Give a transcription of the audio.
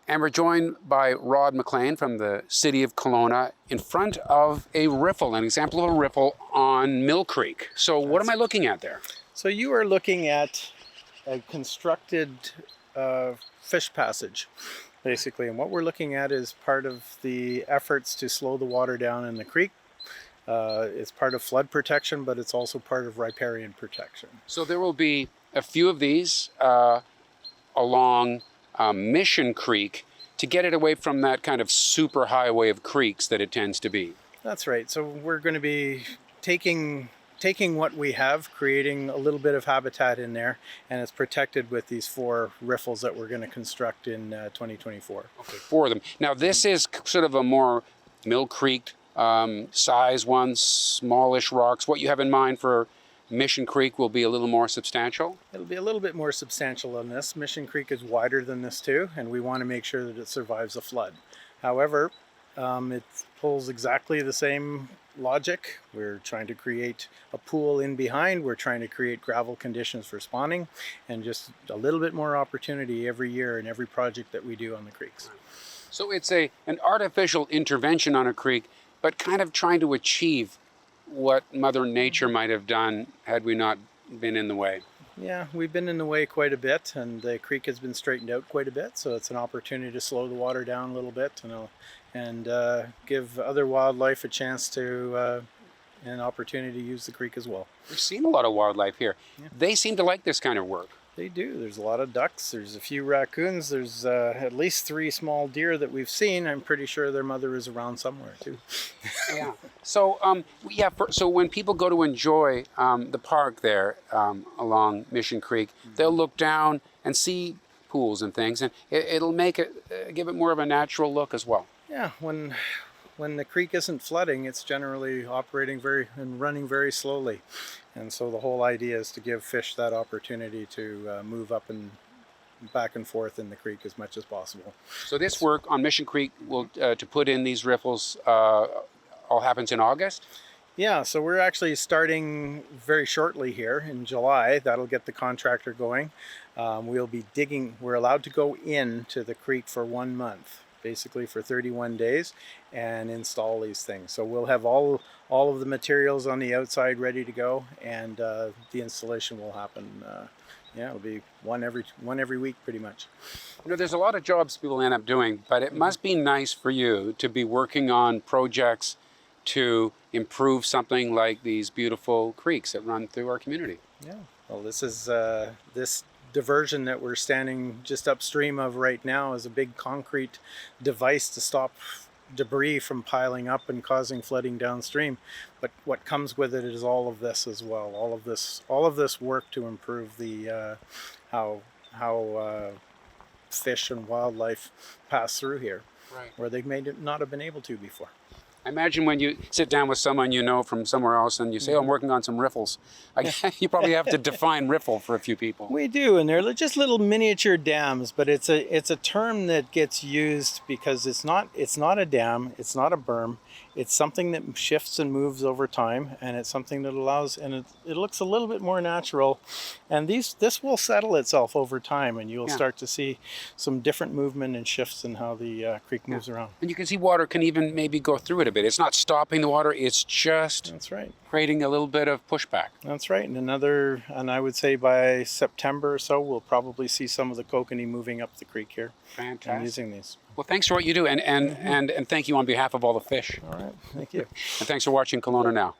And we're joined by Rod McLean from the city of Kelowna in front of a riffle, an example of a riffle on Mill Creek. So what am I looking at there? So you are looking at a constructed fish passage, basically. And what we're looking at is part of the efforts to slow the water down in the creek. It's part of flood protection, but it's also part of riparian protection. So there will be a few of these along Mission Creek to get it away from that kind of super highway of creeks that it tends to be. That's right. So we're going to be taking what we have, creating a little bit of habitat in there, and it's protected with these 4 riffles that we're going to construct in 2024. Okay, 4 of them. Now this is sort of a more Mill Creek size one, smallish rocks. What you have in mind for Mission Creek will be a little more substantial? It'll be a little bit more substantial than this. Mission Creek is wider than this too, and we want to make sure that it survives a flood. However, it pulls exactly the same logic. We're trying to create a pool in behind. We're trying to create gravel conditions for spawning, and just a little bit more opportunity every year in every project that we do on the creeks. So it's an artificial intervention on a creek, but kind of trying to achieve what Mother Nature might have done had we not been in the way. Yeah, we've been in the way quite a bit, and the creek has been straightened out quite a bit, so it's an opportunity to slow the water down a little bit, and give other wildlife a chance to an opportunity to use the creek as well. We've seen a lot of wildlife here. Yeah. They seem to like this kind of work. They do. There's a lot of ducks, there's a few raccoons, there's at least 3 small deer that we've seen. I'm pretty sure their mother is around somewhere too. Yeah. So so when people go to enjoy the park there along Mission Creek, they'll look down and see pools and things, and it'll make it give it more of a natural look as well. Yeah, when the creek isn't flooding, it's generally operating and running very slowly. And so the whole idea is to give fish that opportunity to move up and back and forth in the creek as much as possible. So this work on Mission Creek will to put in these riffles all happens in August? Yeah, so we're actually starting very shortly here in July. That'll get the contractor going. We'll be digging. We're allowed to go into the creek for 1 month, basically for 31 days, and install these things. So we'll have all of the materials on the outside ready to go, and the installation will happen. It'll be one every week pretty much. You know, there's a lot of jobs people end up doing, but it must be nice for you to be working on projects to improve something like these beautiful creeks that run through our community. Yeah, well, this is this diversion that we're standing just upstream of right now is a big concrete device to stop debris from piling up and causing flooding downstream. But what comes with it is all of this as well. All of this work to improve the how fish and wildlife pass through here, right, where they may not have been able to before. I imagine when you sit down with someone you know from somewhere else and you say, oh, I'm working on some riffles. You probably have to define riffle for a few people. We do, and they're just little miniature dams, but it's a term that gets used because it's not a dam, it's not a berm. It's something that shifts and moves over time, and it's something that allows, and it looks a little bit more natural. And this will settle itself over time, and you'll start to see some different movement and shifts in how the creek moves around. And you can see water can even maybe go through it a bit. It's not stopping the water, it's just creating a little bit of pushback. That's right. And I would say by September or so, we'll probably see some of the kokanee moving up the creek here. Fantastic. And using these. Well, thanks for what you do, and thank you on behalf of all the fish. All right, thank you. And thanks for watching Kelowna Now.